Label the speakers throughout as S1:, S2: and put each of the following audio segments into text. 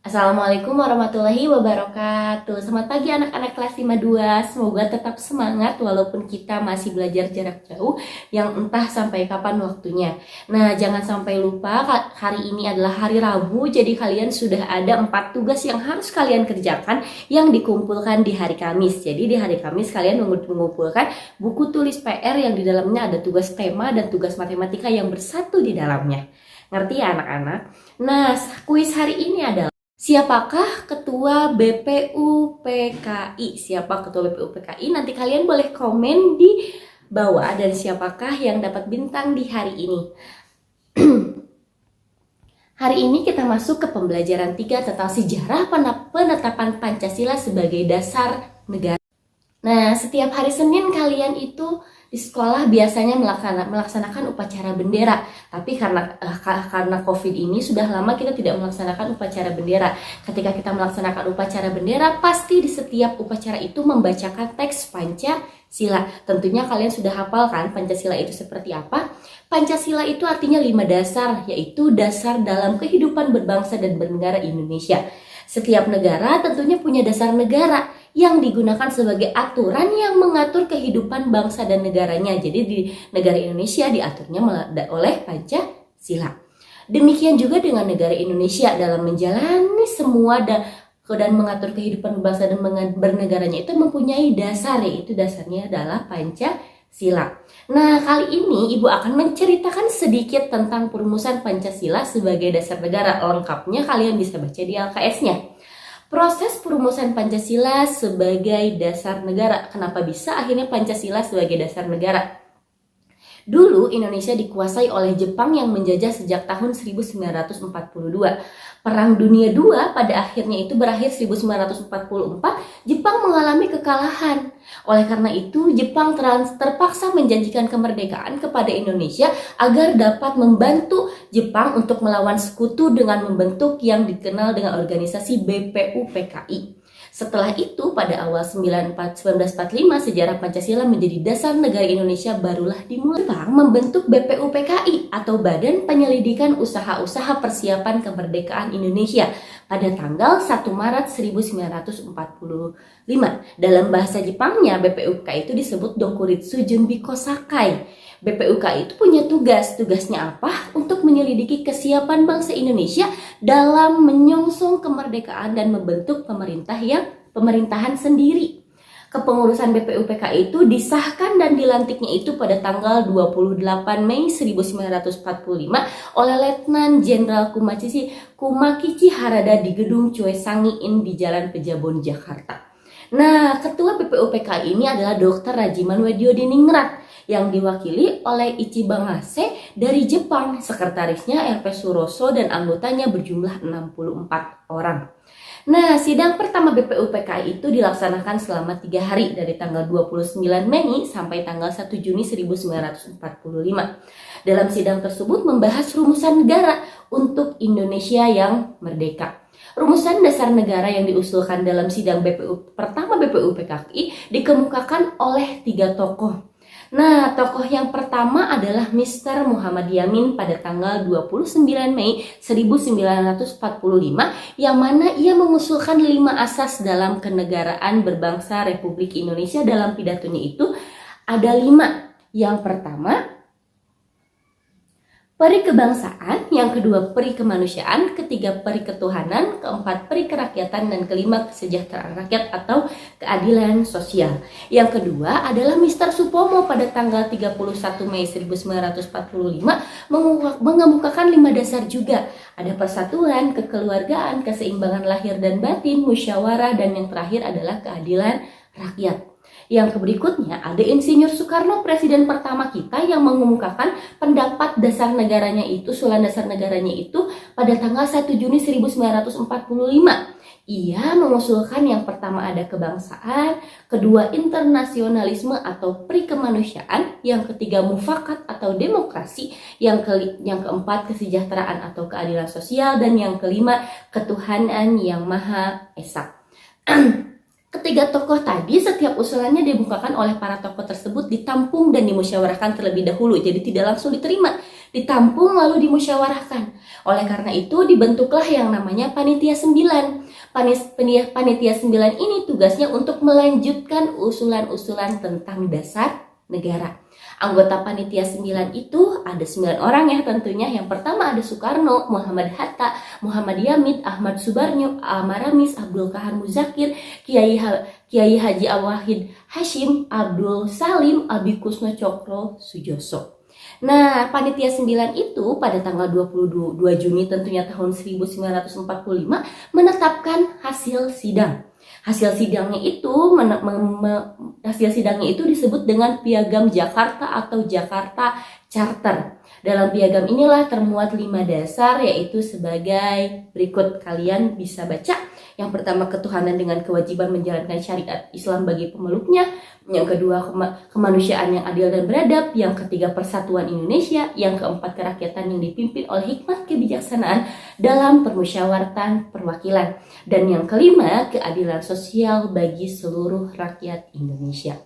S1: Assalamualaikum warahmatullahi wabarakatuh. Selamat pagi anak-anak kelas 5 2. Semoga tetap semangat walaupun kita masih belajar jarak jauh yang entah sampai kapan waktunya. Nah, jangan sampai lupa hari ini adalah hari Rabu, jadi kalian sudah ada 4 tugas yang harus kalian kerjakan yang dikumpulkan di hari Kamis. Jadi di hari Kamis kalian mengumpulkan buku tulis PR yang di dalamnya ada tugas tema dan tugas matematika yang bersatu di dalamnya. Ngerti ya anak-anak? Nah, kuis hari ini adalah siapakah ketua BPUPKI? Siapa ketua BPUPKI? Nanti kalian boleh komen di bawah dan siapakah yang dapat bintang di hari ini. Hari ini kita masuk ke pembelajaran 3 tentang sejarah penetapan Pancasila sebagai dasar negara. Nah, setiap hari Senin kalian itu di sekolah biasanya melaksanakan upacara bendera. Tapi karena COVID ini sudah lama kita tidak melaksanakan upacara bendera. Ketika kita melaksanakan upacara bendera, pasti di setiap upacara itu membacakan teks Pancasila. Tentunya kalian sudah hafal kan Pancasila itu seperti apa? Pancasila itu artinya 5 dasar, yaitu dasar dalam kehidupan berbangsa dan bernegara Indonesia. Setiap negara tentunya punya dasar negara yang digunakan sebagai aturan yang mengatur kehidupan bangsa dan negaranya. Jadi di negara Indonesia diaturnya oleh Pancasila. Demikian juga dengan negara Indonesia dalam menjalani semua dan mengatur kehidupan bangsa dan bernegaranya itu mempunyai dasar, yaitu dasarnya adalah Pancasila. Nah, kali ini Ibu akan menceritakan sedikit tentang perumusan Pancasila sebagai dasar negara. Lengkapnya kalian bisa baca di LKS-nya. Proses perumusan Pancasila sebagai dasar negara. Kenapa bisa akhirnya Pancasila sebagai dasar negara? Dulu Indonesia dikuasai oleh Jepang yang menjajah sejak tahun 1942. Perang Dunia II pada akhirnya itu berakhir 1944, Jepang mengalami kekalahan. Oleh karena itu, Jepang terpaksa menjanjikan kemerdekaan kepada Indonesia agar dapat membantu Jepang untuk melawan sekutu dengan membentuk yang dikenal dengan organisasi BPUPKI. Setelah itu, pada awal 1945, sejarah Pancasila menjadi dasar negara Indonesia barulah dimulai. Jepang membentuk BPUPKI atau Badan Penyelidikan Usaha-Usaha Persiapan Kemerdekaan Indonesia pada tanggal 1 Maret 1945. Dalam bahasa Jepangnya, BPUPKI itu disebut Dokuritsu Junbi Kosakai. BPUPKI itu punya tugasnya apa? Untuk menyelidiki kesiapan bangsa Indonesia dalam menyongsong kemerdekaan dan membentuk pemerintahan sendiri. Kepengurusan BPUPKI itu disahkan dan dilantiknya itu pada tanggal 28 Mei 1945 oleh Letnan Jenderal Kumakichi Harada di Gedung Choesangi-in di Jalan Pejabon, Jakarta. Nah, ketua BPUPKI ini adalah Dr. Rajiman Wediodiningrat yang diwakili oleh Ichiban Ase dari Jepang. Sekretarisnya RP Suroso dan anggotanya berjumlah 64 orang. Nah, sidang pertama BPUPKI itu dilaksanakan selama 3 hari dari tanggal 29 Mei sampai tanggal 1 Juni 1945. Dalam sidang tersebut membahas rumusan negara untuk Indonesia yang merdeka. Rumusan dasar negara yang diusulkan dalam sidang pertama BPUPKI dikemukakan oleh 3 tokoh. Nah, tokoh yang pertama adalah Mr. Muhammad Yamin pada tanggal 29 Mei 1945 yang mana ia mengusulkan 5 asas dalam kenegaraan berbangsa Republik Indonesia. Dalam pidatonya itu ada 5. Yang pertama, peri kebangsaan, yang kedua peri kemanusiaan, ketiga peri ketuhanan, keempat peri kerakyatan, dan kelima kesejahteraan rakyat atau keadilan sosial. Yang kedua adalah Mr. Supomo pada tanggal 31 Mei 1945 mengemukakan 5 dasar juga. Ada persatuan, kekeluargaan, keseimbangan lahir dan batin, musyawarah, dan yang terakhir adalah keadilan rakyat. Yang berikutnya ada Insinyur Soekarno, presiden pertama kita, yang mengemukakan pendapat dasar negaranya itu, usulan dasar negaranya itu pada tanggal 1 Juni 1945. Ia mengusulkan yang pertama ada kebangsaan, kedua internasionalisme atau peri kemanusiaan, yang ketiga mufakat atau demokrasi, yang keempat kesejahteraan atau keadilan sosial, dan yang kelima ketuhanan yang Maha Esa. Ketiga tokoh tadi, setiap usulannya dibukakan oleh para tokoh tersebut ditampung dan dimusyawarahkan terlebih dahulu, jadi tidak langsung diterima. ditampung lalu dimusyawarahkan. Oleh karena itu dibentuklah yang namanya Panitia 9. Panitia 9 ini tugasnya untuk melanjutkan usulan-usulan tentang dasar negara. Anggota Panitia 9 itu ada 9 orang ya tentunya. Yang pertama ada Soekarno, Muhammad Hatta, Muhammad Yamid, Ahmad Subarnyo, Amaramis, Abdul Kahar Muzakir, Kiai Haji Awahid Hashim, Abdul Salim, Abi Kusno Cokro Sujoso. Nah, Panitia 9 itu pada tanggal 22 Juni tentunya tahun 1945 menetapkan hasil sidang. Hasil sidangnya itu disebut dengan Piagam Jakarta atau Jakarta Charter. Dalam piagam inilah termuat 5 dasar, yaitu sebagai berikut, kalian bisa baca. Yang pertama, ketuhanan dengan kewajiban menjalankan syariat Islam bagi pemeluknya. Yang kedua, kemanusiaan yang adil dan beradab. Yang ketiga, persatuan Indonesia. Yang keempat, kerakyatan yang dipimpin oleh hikmat kebijaksanaan dalam permusyawaratan perwakilan. Dan yang kelima, keadilan sosial bagi seluruh rakyat Indonesia.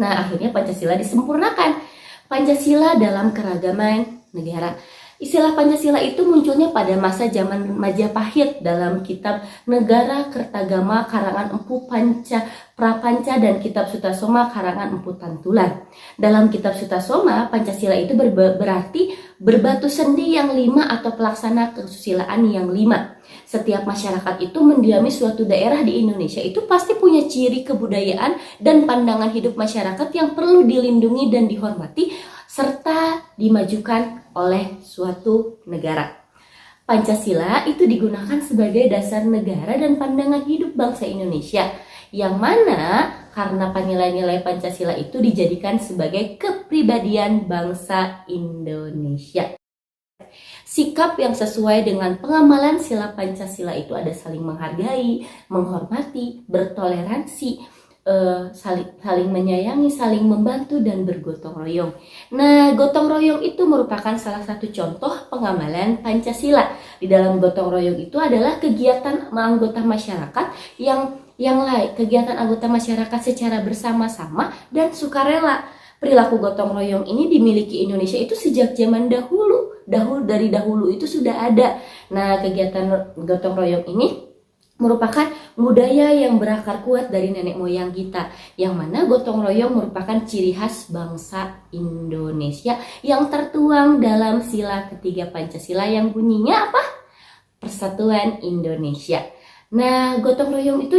S1: Nah, akhirnya Pancasila disempurnakan. Pancasila dalam keragaman negara. Istilah Pancasila itu munculnya pada masa zaman Majapahit dalam kitab Negara Kertagama karangan Empu Prapanca dan kitab Sutasoma karangan Empu Tantular. Dalam kitab Sutasoma, Pancasila itu berarti berbatu sendi yang 5 atau pelaksana kesusilaan yang 5. Setiap masyarakat itu mendiami suatu daerah di Indonesia itu pasti punya ciri kebudayaan dan pandangan hidup masyarakat yang perlu dilindungi dan dihormati serta dimajukan oleh suatu negara. Pancasila itu digunakan sebagai dasar negara dan pandangan hidup bangsa Indonesia, yang mana karena nilai-nilai Pancasila itu dijadikan sebagai kepribadian bangsa Indonesia. Sikap yang sesuai dengan pengamalan sila Pancasila itu ada saling menghargai, menghormati, bertoleransi, saling menyayangi, saling membantu, dan bergotong royong. Nah, gotong royong itu merupakan salah satu contoh pengamalan Pancasila. Di dalam gotong royong itu adalah kegiatan anggota masyarakat kegiatan anggota masyarakat secara bersama-sama dan sukarela. Perilaku gotong royong ini dimiliki Indonesia itu sejak zaman dari dahulu itu sudah ada. Nah, kegiatan gotong royong ini merupakan budaya yang berakar kuat dari nenek moyang kita, yang mana gotong royong merupakan ciri khas bangsa Indonesia yang tertuang dalam sila ketiga Pancasila yang bunyinya apa? Persatuan Indonesia. Nah, gotong royong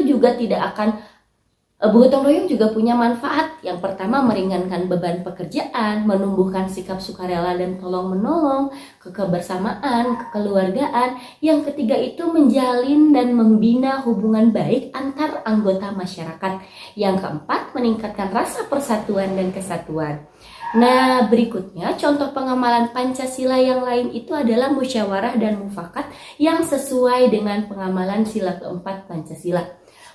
S1: juga punya manfaat. Yang pertama, meringankan beban pekerjaan, menumbuhkan sikap sukarela dan tolong-menolong, kebersamaan, kekeluargaan. Yang ketiga itu menjalin dan membina hubungan baik antar anggota masyarakat. Yang keempat, meningkatkan rasa persatuan dan kesatuan. Nah, berikutnya contoh pengamalan Pancasila yang lain itu adalah musyawarah dan mufakat yang sesuai dengan pengamalan sila keempat Pancasila.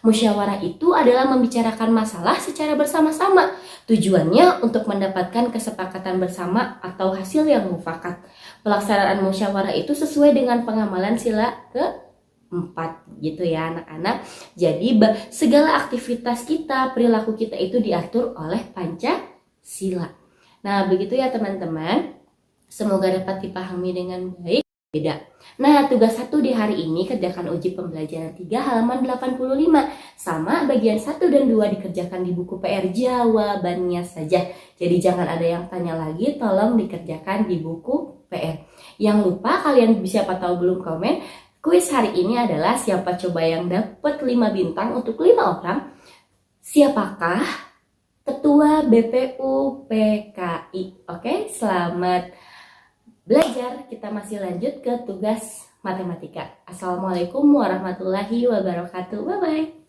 S1: Musyawarah itu adalah membicarakan masalah secara bersama-sama. Tujuannya untuk mendapatkan kesepakatan bersama atau hasil yang mufakat. Pelaksanaan musyawarah itu sesuai dengan pengamalan sila keempat gitu ya anak-anak. Jadi segala aktivitas kita, perilaku kita itu diatur oleh Pancasila. Nah, begitu ya teman-teman. Semoga dapat dipahami dengan baik. Beda. Nah, tugas 1 di hari ini kerjakan uji pembelajaran 3 halaman 85. Sama bagian 1 dan 2 dikerjakan di buku PR jawabannya saja. Jadi jangan ada yang tanya lagi, tolong dikerjakan di buku PR. Yang lupa kalian siapa tahu belum komen, kuis hari ini adalah siapa coba yang dapat 5 bintang untuk 5 orang. Siapakah Ketua BPU PKI? Oke, selamat belajar. Kita masih lanjut ke tugas matematika. Assalamualaikum warahmatullahi wabarakatuh. Bye-bye.